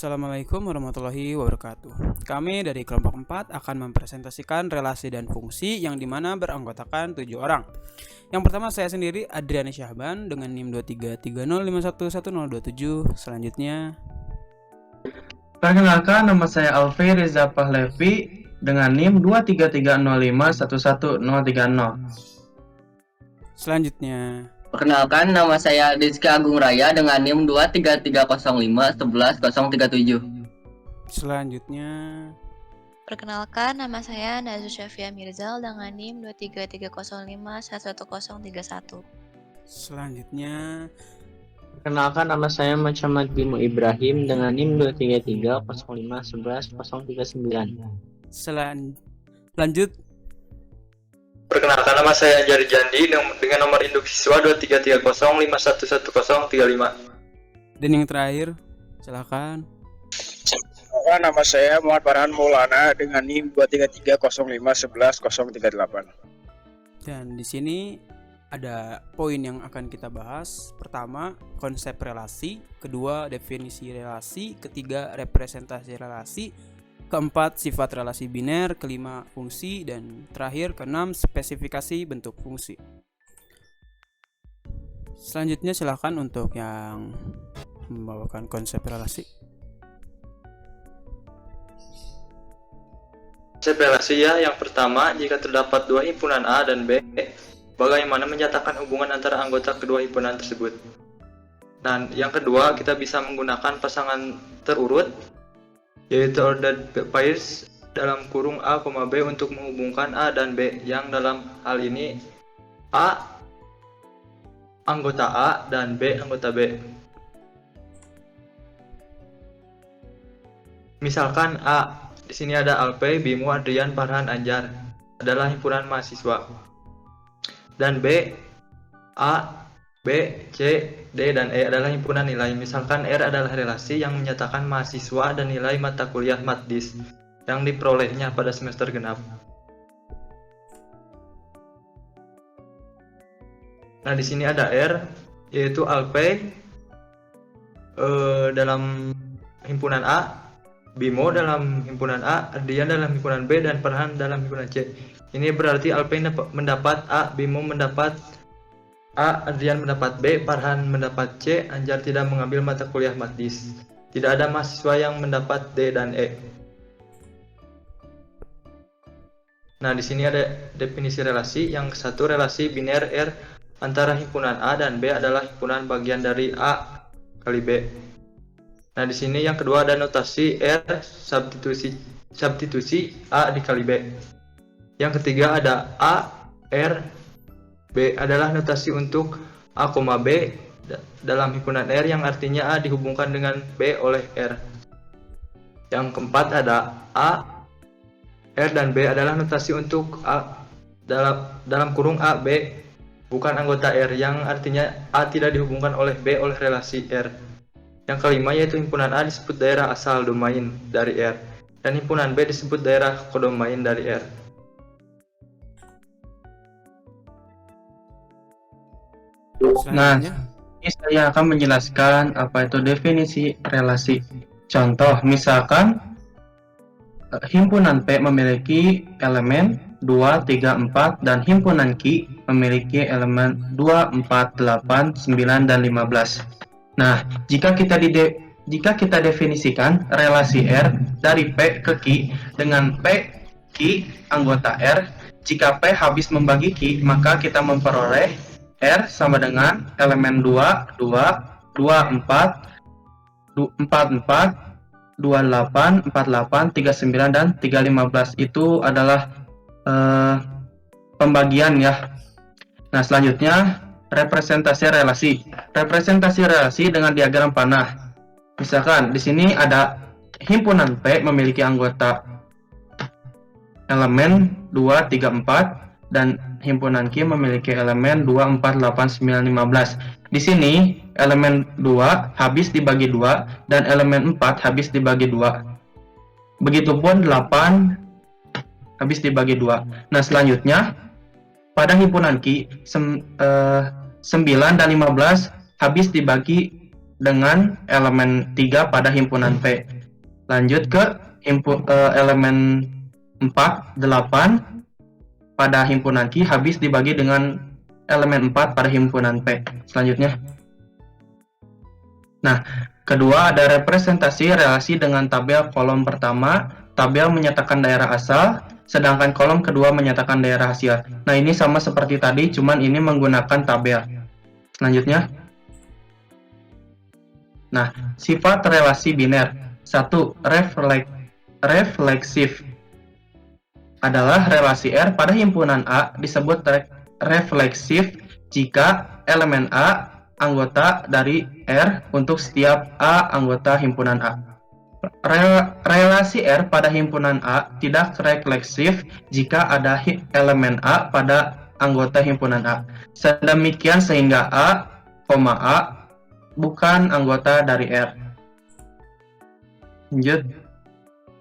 Assalamualaikum warahmatullahi wabarakatuh. Kami dari kelompok 4 akan mempresentasikan relasi dan fungsi yang dimana beranggotakan 7 orang. Yang pertama saya sendiri, Adriani Syahban dengan NIM 2330511027. Selanjutnya, perkenalkan, nama saya Alfi Riza Pahlevi dengan NIM 2330511030. selanjutnya, Perkenalkan, nama saya Rizky Agung Raya dengan NIM 2330511037. selanjutnya, Perkenalkan, nama saya Nazu Syafia Mirzal dengan NIM 2330511031. selanjutnya, Perkenalkan, nama saya Muhammad Bimo Ibrahim dengan NIM 233051111039. lanjut. Perkenalkan, nama saya Anjari Jandi dengan nomor induk siswa 2330511035. Dan yang terakhir, silakan. Nama saya Muhammad Farhan Maulana dengan NIM 2330511038. Dan di sini ada poin yang akan kita bahas. Pertama, konsep relasi. Kedua, definisi relasi. Ketiga, representasi relasi. Keempat, sifat relasi biner. Kelima, fungsi. Dan terakhir, keenam, spesifikasi bentuk fungsi. Selanjutnya silakan untuk yang membawakan konsep relasi. Konsep relasi ya, yang pertama, jika terdapat dua himpunan A dan B, bagaimana menyatakan hubungan antara anggota kedua himpunan tersebut. Dan yang kedua, kita bisa menggunakan pasangan terurut, yaitu ordered pairs dalam kurung A, B untuk menghubungkan A dan B, yang dalam hal ini A anggota A dan B anggota B. Misalkan A, di sini ada Alpe, Bimo, Adrian, Farhan, Anjar adalah himpunan mahasiswa. Dan B, A, B, C, D, dan E adalah himpunan nilai. Misalkan R adalah relasi yang menyatakan mahasiswa dan nilai mata kuliah Matdis yang diperolehnya pada semester genap. Nah, di sini ada R, yaitu Alpe dalam himpunan A, Bimo dalam himpunan A, Adrian dalam himpunan B, dan Farhan dalam himpunan C. Ini berarti Alpe mendapat A, Bimo mendapat A, Adrian mendapat B, Farhan mendapat C, Anjar tidak mengambil mata kuliah Matdis. Tidak ada mahasiswa yang mendapat D dan E. Nah, di sini ada definisi relasi. Yang satu, relasi biner R antara himpunan A dan B adalah himpunan bagian dari A kali B. Nah, di sini yang kedua ada notasi R substitusi A dikali B. Yang ketiga ada A, R, B adalah notasi untuk A, B dalam himpunan R yang artinya A dihubungkan dengan B oleh R. Yang keempat ada A, R, dan B adalah notasi untuk A dalam kurung A, B bukan anggota R yang artinya A tidak dihubungkan oleh B oleh relasi R. Yang kelima yaitu himpunan A disebut daerah asal domain dari R dan himpunan B disebut daerah kodomain dari R. Nah, ini saya akan menjelaskan apa itu definisi relasi. Contoh, misalkan himpunan P memiliki elemen 2, 3, 4 dan himpunan Q memiliki elemen 2, 4, 8, 9, dan 15. Nah, jika kita definisikan relasi R dari P ke Q dengan P Q anggota R, jika P habis membagi Q, maka kita memperoleh R sama dengan elemen 2, 2, 24, 44, 28, 48, 39, dan 315. Itu adalah pembagian ya. Nah, selanjutnya representasi relasi. Representasi relasi dengan diagram panah. Misalkan di sini ada himpunan P memiliki anggota elemen 2, 3, 4 dan himpunan Q memiliki elemen 2, 4, 8, 9, 15. Di sini elemen 2 habis dibagi 2 dan elemen 4 habis dibagi 2. Begitupun 8 habis dibagi 2. Nah, selanjutnya pada himpunan Q 9 dan 15 habis dibagi dengan elemen 3 pada himpunan P. Lanjut ke elemen 4, 8 pada himpunan Q habis dibagi dengan elemen 4 pada himpunan P. Selanjutnya. Nah, kedua ada representasi relasi dengan tabel kolom pertama, tabel menyatakan daerah asal, sedangkan kolom kedua menyatakan daerah hasil. Nah, ini sama seperti tadi, cuman ini menggunakan tabel. Selanjutnya. Nah, sifat relasi biner. 1. Refleksif adalah relasi R pada himpunan A disebut refleksif jika elemen A anggota dari R untuk setiap A anggota himpunan A. Relasi R pada himpunan A tidak refleksif jika ada elemen A pada anggota himpunan A. Sedemikian sehingga A, bukan anggota dari R. Lanjut.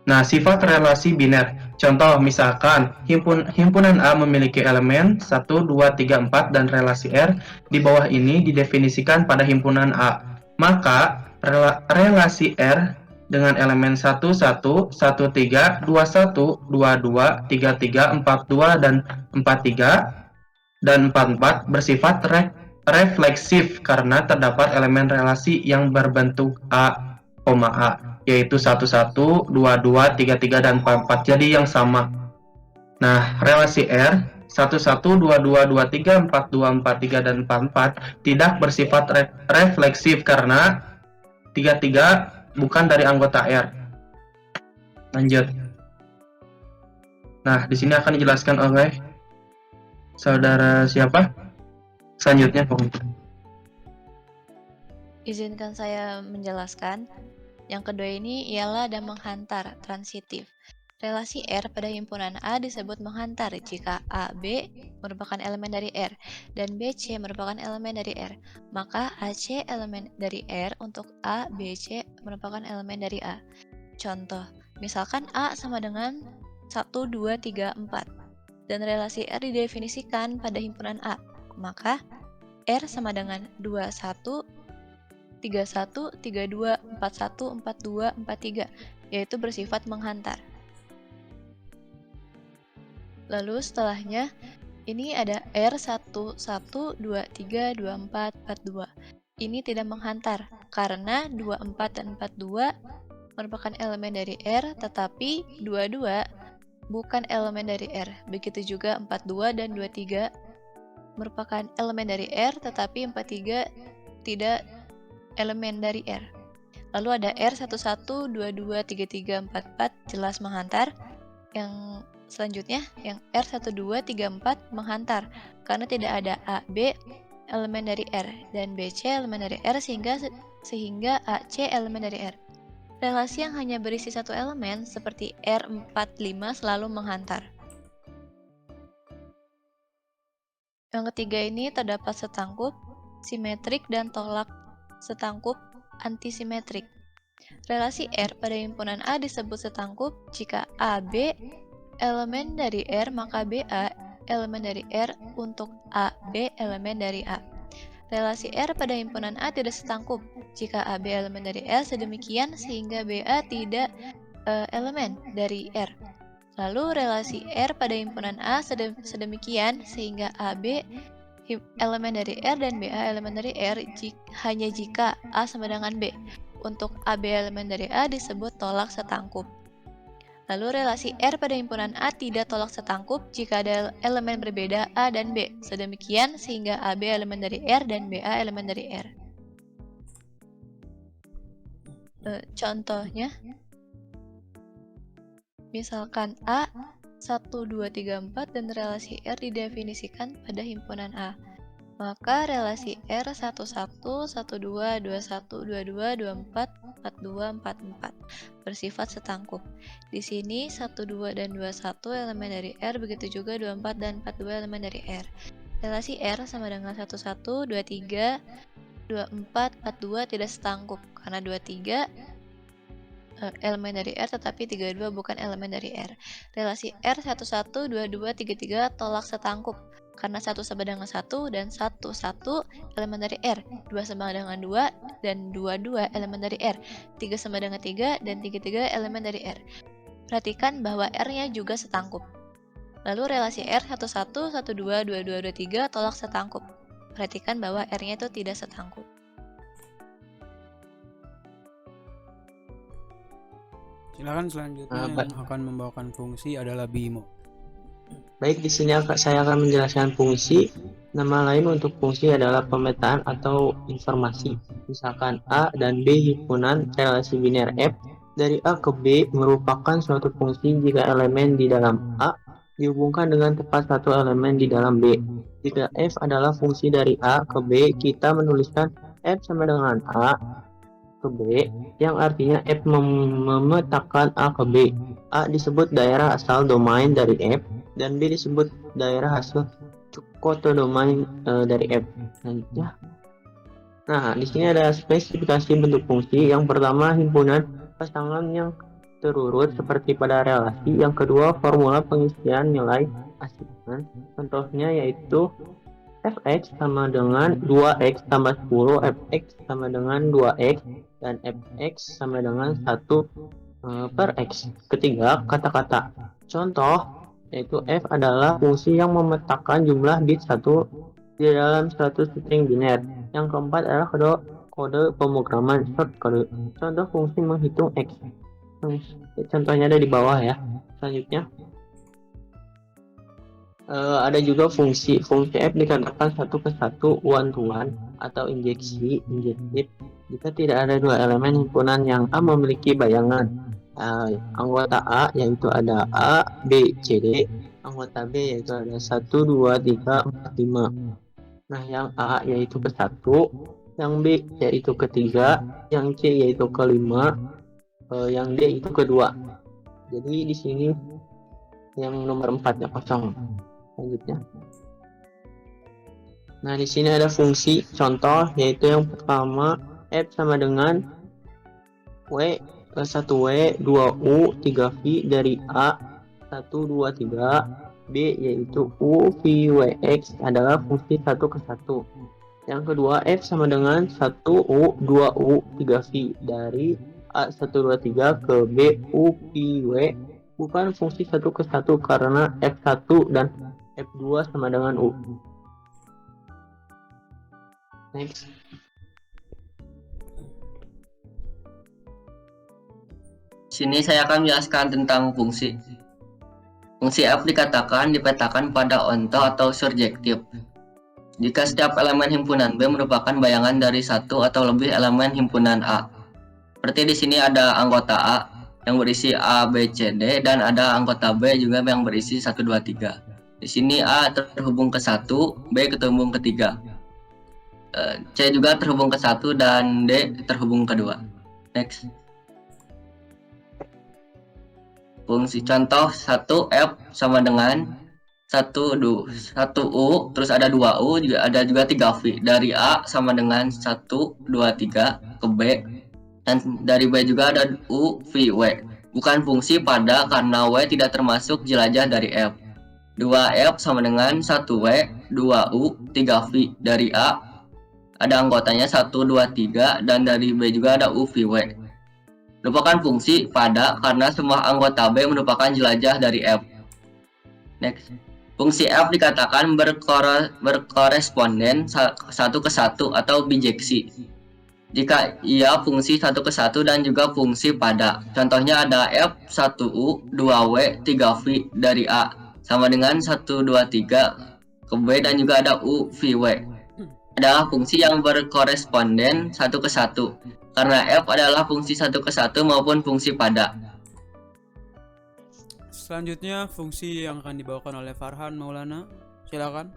Nah, sifat relasi biner. Contoh, misalkan himpunan A memiliki elemen 1, 2, 3, 4 dan relasi R di bawah ini didefinisikan pada himpunan A. Maka relasi R dengan elemen 1, 1, 1, 3, 2, 1, 2, 2, 3, 3, 4, 2 dan 4, 3 dan 4, 4 bersifat refleksif karena terdapat elemen relasi yang berbentuk A, yaitu 1, 1, 2, 2, 3, 3 dan 4, 4. Jadi yang sama. Nah, relasi R 1, 1, 2, 2, 2, 3, 4, 2, 4, 3 dan 4, 4 tidak bersifat refleksif karena 3, 3 bukan dari anggota R. Lanjut. Nah, di sini akan dijelaskan oleh saudara siapa? Selanjutnya, Izinkan saya menjelaskan. Yang kedua ini ialah ada menghantar, transitif. Relasi R pada himpunan A disebut menghantar jika A, B merupakan elemen dari R dan B, C merupakan elemen dari R. Maka AC elemen dari R untuk A, B, C merupakan elemen dari A. Contoh, misalkan A sama dengan 1, 2, 3, 4 dan relasi R didefinisikan pada himpunan A. Maka R sama dengan 21, 31, 32, 41, 42, 43, yaitu bersifat menghantar. Lalu setelahnya, ini ada R1, 1, 2, 3, 24, 42. Ini tidak menghantar, karena 24 dan 42 merupakan elemen dari R, tetapi 22 bukan elemen dari R. Begitu juga 42 dan 23 merupakan elemen dari R, tetapi 43 tidak elemen dari R. Lalu ada R11, 22, 33, 44 jelas menghantar. Yang selanjutnya yang R12, 34 menghantar karena tidak ada A, B elemen dari R dan BC elemen dari R sehingga AC elemen dari R. Relasi yang hanya berisi satu elemen seperti R45 selalu menghantar. Yang ketiga ini terdapat setangkup, simetrik dan tolak setangkup antisimetrik. Relasi R pada himpunan A disebut setangkup jika AB elemen dari R maka BA elemen dari R untuk AB elemen dari A. Relasi R pada himpunan A tidak setangkup jika AB elemen dari R sedemikian sehingga BA tidak elemen dari R. Lalu relasi R pada himpunan A sedemikian sehingga AB elemen dari R dan BA elemen dari R hanya jika A sama dengan B. Untuk AB elemen dari A disebut tolak setangkup. Lalu relasi R pada himpunan A tidak tolak setangkup jika ada elemen berbeda A dan B. Sedemikian sehingga AB elemen dari R dan BA elemen dari R. Contohnya, misalkan A 1, 2, 3, 4 dan relasi R didefinisikan pada himpunan A. Maka relasi R 11, 12, 21, 22, 24 42, 44 bersifat setangkup. Di sini 12 dan 21 elemen dari R, begitu juga 24 dan 42 elemen dari R. Relasi R sama dengan 11, 23, 24, 42 tidak setangkup karena 23 elemen dari R tetapi 32 bukan elemen dari R. Relasi R 11, 22, 33 tolak setangkup karena 1 sama dengan 1 dan 1 elemen dari R, 2 sama dengan 2 dan 22 elemen dari R, 3 sama dengan 3 dan 33 elemen dari R. Perhatikan bahwa R-nya juga setangkup. Lalu relasi R 11, 12, 22, 23 tolak setangkup. Perhatikan bahwa R-nya itu tidak setangkup. Silakan selanjutnya yang akan membawakan fungsi adalah Bimo. Baik, di sini saya akan menjelaskan fungsi. Nama lain untuk fungsi adalah pemetaan atau informasi. Misalkan A dan B himpunan relasi biner F dari A ke B merupakan suatu fungsi jika elemen di dalam A dihubungkan dengan tepat satu elemen di dalam B. Jika F adalah fungsi dari A ke B, kita menuliskan F sama dengan A ke B, yang artinya F memetakan A ke B. A disebut daerah asal domain dari F, dan B disebut daerah hasil kotodomain dari F. Selanjutnya, nah di sini ada spesifikasi bentuk fungsi. Yang pertama, himpunan pasangan yang terurut seperti pada relasi. Yang kedua, formula pengisian nilai asinan. Contohnya yaitu fx sama dengan 2x tambah 10, fx sama dengan 2x, dan fx sama dengan 1 per x. Ketiga, kata-kata. Contoh, yaitu f adalah fungsi yang memetakan jumlah bit 1 di dalam suatu string biner. Yang keempat adalah kode pemrograman shortcode. Contoh fungsi menghitung x. Contohnya ada di bawah ya. Selanjutnya, ada juga fungsi f dikatakan satu ke satu one to one atau injektif jika tidak ada dua elemen himpunan yang A memiliki bayangan anggota A, yaitu ada A, B, C, D. Anggota B yaitu ada 1, 2, 3, 4, 5. Nah, yang A yaitu ke 1, yang B yaitu ke 3, yang C yaitu ke 5, yang D itu ke 2. Jadi di sini yang nomor 4 ya kosong. Selanjutnya, nah di sini ada fungsi contoh, yaitu yang pertama f sama dengan w 1w 2u 3v dari a 1 2 3. B yaitu u v w x adalah fungsi 1 ke 1. Yang kedua, f sama dengan 1u 2u 3v dari a 1 2 3 ke b u v w bukan fungsi 1 ke 1 karena f1 dan F2 sama dengan U. Next. Sini saya akan menjelaskan tentang fungsi. Fungsi F dipetakan pada onto atau surjektif. Jika setiap elemen himpunan B merupakan bayangan dari satu atau lebih elemen himpunan A. Seperti di sini ada anggota A yang berisi A, B, C, D, dan ada anggota B juga yang berisi 1, 2, 3. Di sini A terhubung ke 1, B terhubung ke 3, C juga terhubung ke 1, dan D terhubung ke 2. Next. Fungsi contoh 1F sama dengan 1U, terus ada 2U, ada juga 3V. Dari A sama dengan 1, 2, 3 ke B, dan dari B juga ada U, V, W. Bukan fungsi pada karena W tidak termasuk jelajah dari F. 2F sama dengan 1W, 2U, 3V. Dari A ada anggotanya 1, 2, 3, dan dari B juga ada U, V, W. Merupakan fungsi pada karena semua anggota B merupakan jelajah dari F. Next. Fungsi F dikatakan berkoresponden 1 ke 1 atau bijeksi jika ia fungsi 1 ke 1 dan juga fungsi pada. Contohnya ada F 1U, 2W, 3V dari A sama dengan 1, 2, 3 ke B, dan juga ada U, V, W. Adalah fungsi yang berkoresponden 1 ke 1 karena F adalah fungsi 1 ke 1 maupun fungsi pada. Selanjutnya fungsi yang akan dibawakan oleh Farhan Maulana. Silakan.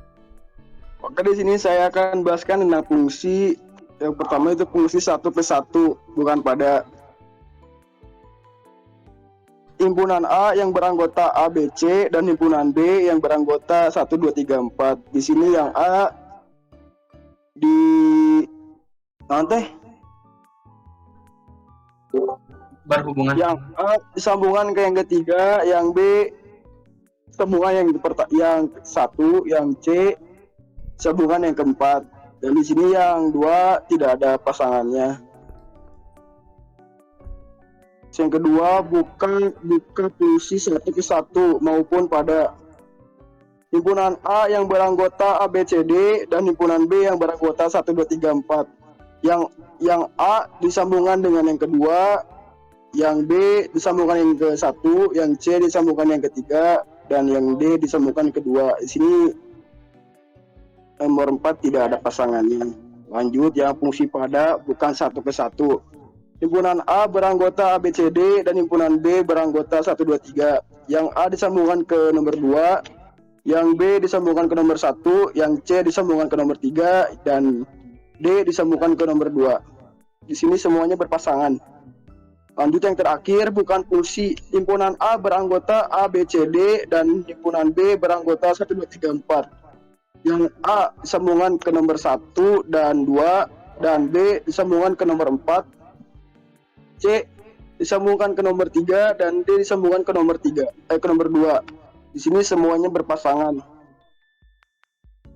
Oke, di sini saya akan bahaskan tentang fungsi Yang pertama itu fungsi 1+1, bukan pada. Himpunan A yang beranggota A, B, C, dan himpunan B yang beranggota 1, 2, 3, 4. Di sini yang A di nanti Berhubungan. yang A disambungan ke yang ketiga, yang B sambungan yang satu, yang C sambungan yang keempat. Dan di sini yang dua tidak ada pasangannya. Yang kedua, buka fungsi 1+1 maupun pada. Himpunan A yang beranggota A, B, C, D, dan himpunan B yang beranggota 1, 2, 3, 4. Yang A disambungkan dengan yang kedua, yang B disambungkan yang ke-1, yang C disambungkan yang ketiga, dan yang D disambungkan kedua. Di sini nomor 4 tidak ada pasangannya. Lanjut, yang fungsi pada bukan 1+1. Himpunan A beranggota A, B, C, D, dan himpunan B beranggota 1, 2, 3. Yang A disambungkan ke nomor 2, yang B disambungkan ke nomor 1, yang C disambungkan ke nomor 3, dan D disambungkan ke nomor 2. Di sini semuanya berpasangan. Lanjut, yang terakhir, bukan fungsi. Himpunan A beranggota A, B, C, D, dan himpunan B beranggota 1, 2, 3, 4. Yang A disambungkan ke nomor 1 dan 2, dan B disambungkan ke nomor 4, C disambungkan ke nomor 3, dan D disambungkan ke nomor 2. Di sini semuanya berpasangan.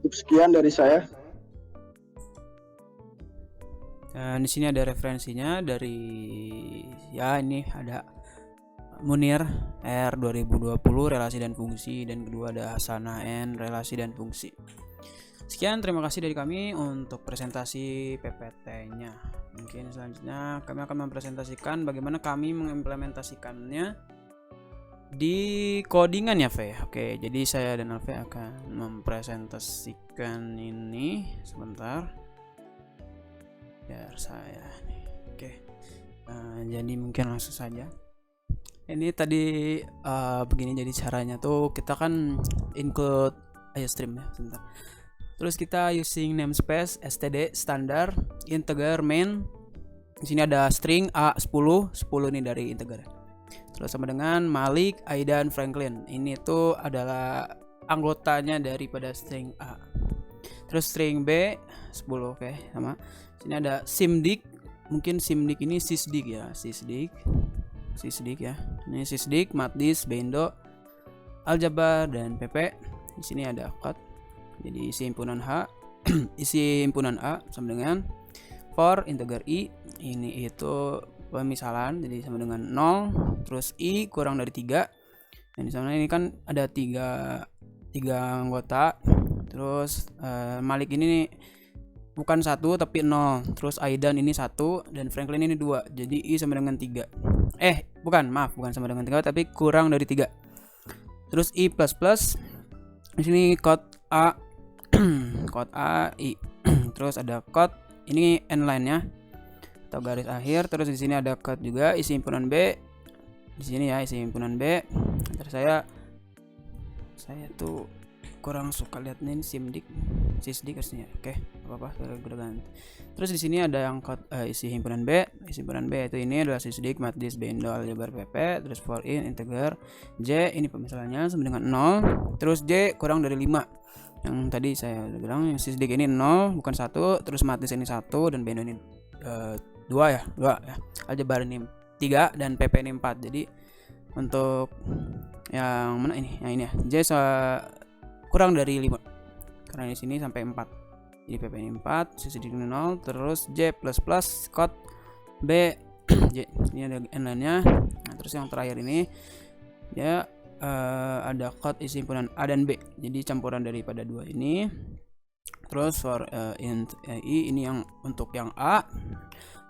Sekian dari saya. Dan di sini ada referensinya dari ini ada Munir R 2020 relasi dan fungsi, dan kedua ada Hasanah N relasi dan fungsi. Sekian, terima kasih dari kami untuk presentasi PPT-nya. Mungkin selanjutnya kami akan mempresentasikan bagaimana kami mengimplementasikannya di codingan ya, V. Oke, jadi saya dan Alve akan mempresentasikan ini sebentar. Biar saya nih. Oke. Jadi mungkin langsung saja. Ini tadi begini, jadi caranya tuh kita kan include stream ya, sebentar. Terus kita using namespace std standar integer main. Di sini ada string A10 ini dari integer. Terus sama dengan Malik, Aidan, Franklin. Ini tuh adalah anggotanya daripada string A. Terus string B 10, oke, sama. Sini ada simdik. Mungkin simdik ini sysdig ya, sysdig ya. Ini sysdig, matdis, bendo, aljabar, dan pp. Di sini ada code. Jadi isi himpunan H isi himpunan A sama dengan for integer I, ini itu pemisalan, jadi sama dengan 0, terus I kurang dari 3. Dan di sana ini kan ada tiga anggota. Terus Malik ini bukan 1 tapi 0, terus Aidan ini 1, dan Franklin ini 2. Jadi I sama dengan 3. Bukan sama dengan 3 tapi kurang dari 3. Terus I++. Di sini code A code A I. Terus ada code ini n-line nya atau garis akhir. Terus di sini ada code juga isi himpunan B. Di sini ya isi himpunan B. Terus saya tuh kurang suka lihat nih sysdig harusnya. Oke, apa-apa udah ganti. Terus di sini ada yang code isi himpunan B. Isi himpunan B itu ini adalah sysdig, matdis, bendo, aljabar, pp. Terus for in integer J, ini pemisalannya sama dengan 0. Terus J kurang dari 5. Yang tadi saya udah bilang, yang sysdig ini 0 bukan 1, terus matdis ini 1, dan bendo ini 2 ya. Aljabar ini 3, dan pp ini 4. Jadi untuk yang mana ini? Yang ini ya. J kurang dari 5. Karena di sini sampai 4. Jadi pp ini 4, sysdig ini 0, terus J++ code B J. Ini ada n-nya. Nah, terus yang terakhir ini ya ada code isi himpunan A dan B. Jadi campuran daripada dua ini. Terus for int I, ini yang untuk yang A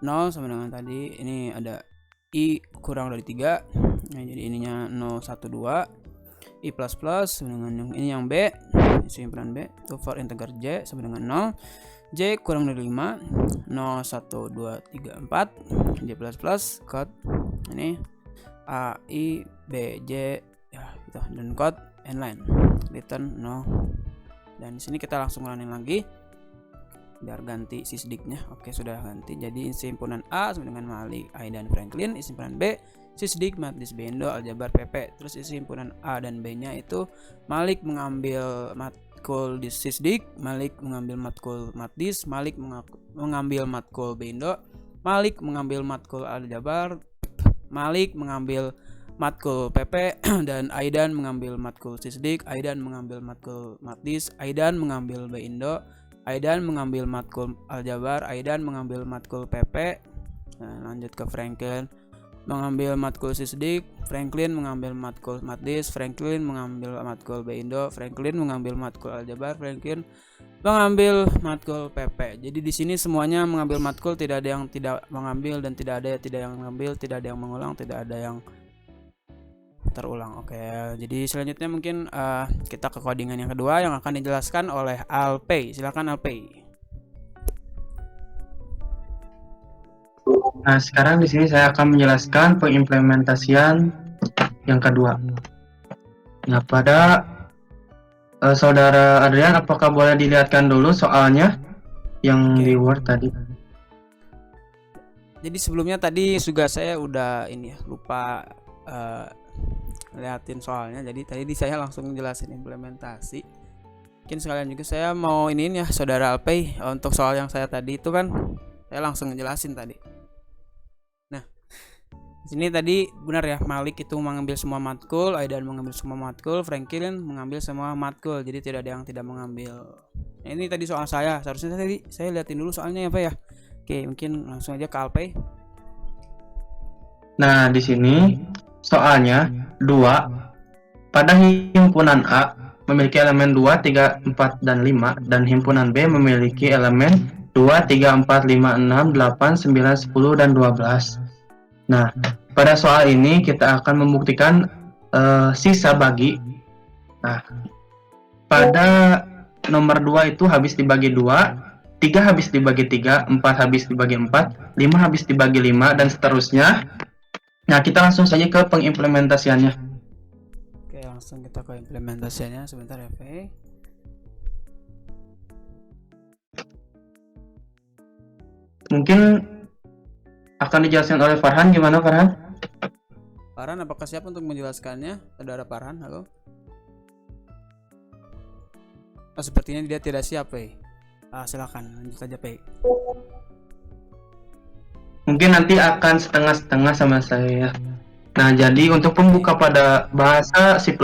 0 sama dengan tadi. Ini ada I kurang dari 3. Nah, jadi ininya 0, 1, 2. I++ sama dengan yang ini yang B, isi himpunan B. Itu for integer J sama dengan 0. J kurang dari 5. 0, 1, 2, 3, 4. J++ code ini A, I, B, J ya gitu, dan code n-line return 0. Dan di sini kita langsung running lagi. biar ganti sisdiknya. Oke, sudah ganti. Jadi isi himpunan A sama dengan Malik, Aidan, Franklin. Isi himpunan B sisdik, Matlis, Bendo, Aljabar, PP. Terus isi himpunan A dan B nya itu Malik mengambil matkul di sisdik, Malik mengambil matkul Matlis, Malik mengambil matkul Bendo, Malik mengambil matkul Aljabar, Malik mengambil matkul PP, dan Aidan mengambil matkul sisdik, Aidan mengambil matkul Matlis, Aidan mengambil Bendo, Aidan mengambil matkul Aljabar, Aidan mengambil matkul PP. Nah, lanjut ke Franklin mengambil matkul sisdik, Franklin mengambil matkul Matlis, Franklin mengambil matkul Bendo, Franklin mengambil matkul Aljabar, Franklin mengambil matkul PP. Jadi di sini semuanya mengambil matkul, tidak ada yang tidak mengambil dan tidak ada yang mengambil, tidak ada yang mengulang, tidak ada yang terulang. Oke, jadi selanjutnya mungkin kita ke codingan yang kedua yang akan dijelaskan oleh Alpay. Silakan Alpay. Nah, sekarang di sini saya akan menjelaskan pengimplementasian yang kedua. Nah, pada saudara Adrian, apakah boleh dilihatkan dulu soalnya yang di Word tadi? Jadi sebelumnya tadi juga saya udah lupa liatin soalnya. Jadi tadi saya langsung jelasin implementasi. Mungkin sekalian juga saya mau ya saudara Alpay, untuk soal yang saya tadi itu kan saya langsung ngejelasin tadi. Nah, sini tadi benar ya, Malik itu mengambil semua matkul, Aidan mengambil semua matkul, Franklin mengambil semua matkul. Jadi tidak ada yang tidak mengambil. Nah, ini tadi soal saya. Seharusnya tadi saya liatin dulu soalnya ya Pak ya. Oke, mungkin langsung aja ke Alpay. Nah, di sini soalnya 2 pada himpunan A memiliki elemen 2, 3, 4, dan 5, dan himpunan B memiliki elemen 2, 3, 4, 5, 6, 8, 9, 10, dan 12. Nah, pada soal ini kita akan membuktikan sisa bagi. Nah, pada nomor 2 itu habis dibagi 2, 3 habis dibagi 3, 4 habis dibagi 4, 5 habis dibagi 5, dan seterusnya. Nah, kita langsung saja ke pengimplementasiannya. Oke, langsung kita ke implementasiannya. Sebentar ya, Pak. Mungkin akan dijelaskan oleh Farhan. Gimana Farhan? Farhan, apakah siap untuk menjelaskannya? Saudara Farhan, halo? Oh, sepertinya dia tidak siap, Pak. Silakan lanjut saja, Pak. Mungkin nanti akan setengah-setengah sama saya. Nah, jadi untuk pembuka pada bahasa C++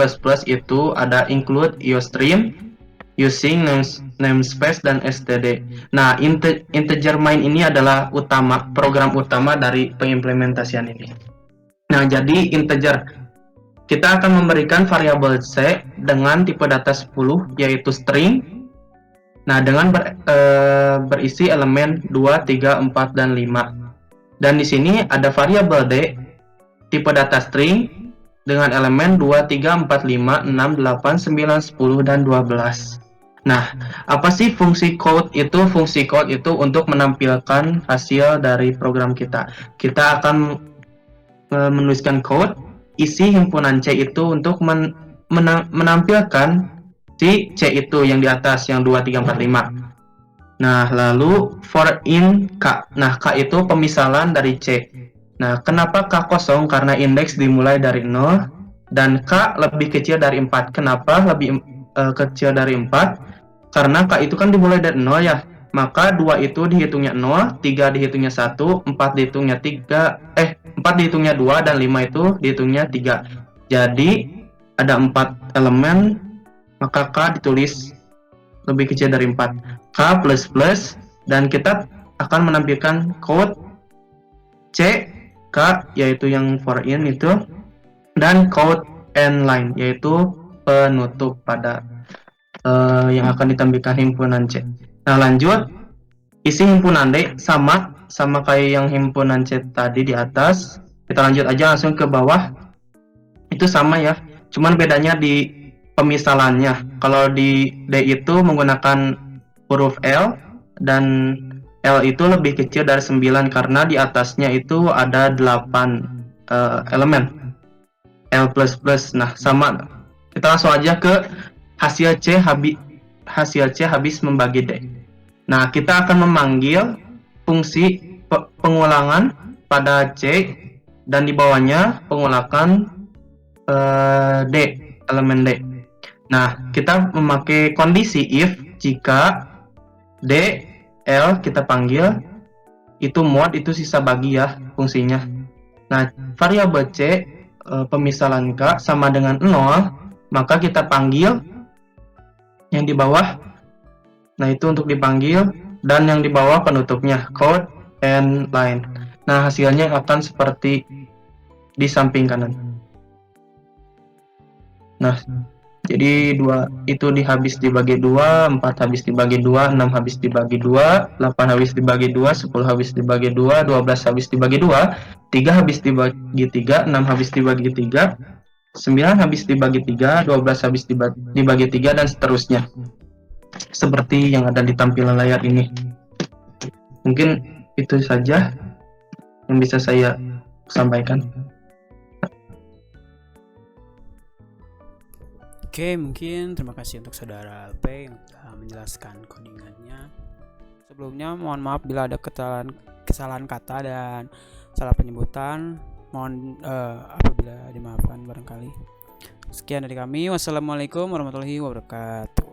itu ada include IOStream, using namespace, dan std. Nah, integer main ini adalah program utama dari pengimplementasian ini. Nah, jadi integer, kita akan memberikan variabel C dengan tipe data 10, yaitu string. Nah, dengan berisi elemen 2, 3, 4, dan 5. Dan di sini ada variabel D, tipe data string, dengan elemen 2, 3, 4, 5, 6, 8, 9, 10, dan 12. Nah, apa sih fungsi code itu? Fungsi code itu untuk menampilkan hasil dari program kita. Kita akan menuliskan code, isi himpunan C itu untuk menampilkan si C itu yang di atas, yang 2, 3, 4, 5. Nah, lalu for in K. Nah, K itu pemisalan dari C. Nah, kenapa K kosong? Karena indeks dimulai dari 0 dan K lebih kecil dari 4. Kenapa lebih kecil dari 4? Karena K itu kan dimulai dari 0 ya. Maka 2 itu dihitungnya 0, 3 dihitungnya 1, 4 dihitungnya 4 dihitungnya 2, dan 5 itu dihitungnya 3. Jadi ada 4 elemen, maka K ditulis lebih kecil dari 4. K plus, dan kita akan menampilkan code C, K, yaitu yang for in itu, dan code end line, yaitu penutup pada yang akan ditampilkan himpunan C. Nah, lanjut, isi himpunan D sama kayak yang himpunan C tadi di atas. Kita lanjut aja langsung ke bawah. Itu sama ya, cuman bedanya di pemisalannya. Kalau di D itu menggunakan huruf L, dan L itu lebih kecil dari 9 karena di atasnya itu ada 8 elemen L++. Nah, sama. Kita langsung aja ke hasil C habis membagi D. Nah, kita akan memanggil fungsi pengulangan pada C dan di bawahnya pengulangan D, elemen D. Nah, kita memakai kondisi if jika D, L kita panggil, itu mod itu sisa bagi ya fungsinya. Nah, variabel C pemisahan K sama dengan 0, maka kita panggil yang di bawah. Nah, itu untuk dipanggil, dan yang di bawah penutupnya, code and line. Nah, hasilnya akan seperti di samping kanan. Nah, jadi 2 itu habis dibagi 2, 4 habis dibagi 2, 6 habis dibagi 2, 8 habis dibagi 2, 10 habis dibagi 2, 12 habis dibagi 2, 3 habis dibagi 3, 6 habis dibagi 3, 9 habis dibagi 3, 12 habis dibagi 3, dan seterusnya. Seperti yang ada di tampilan layar ini. Mungkin itu saja yang bisa saya sampaikan. Oke, mungkin terima kasih untuk saudara P yang telah menjelaskan codingannya. Sebelumnya mohon maaf bila ada kesalahan kata dan salah penyebutan. Mohon apabila dimaafkan barangkali. Sekian dari kami. Wassalamualaikum warahmatullahi wabarakatuh.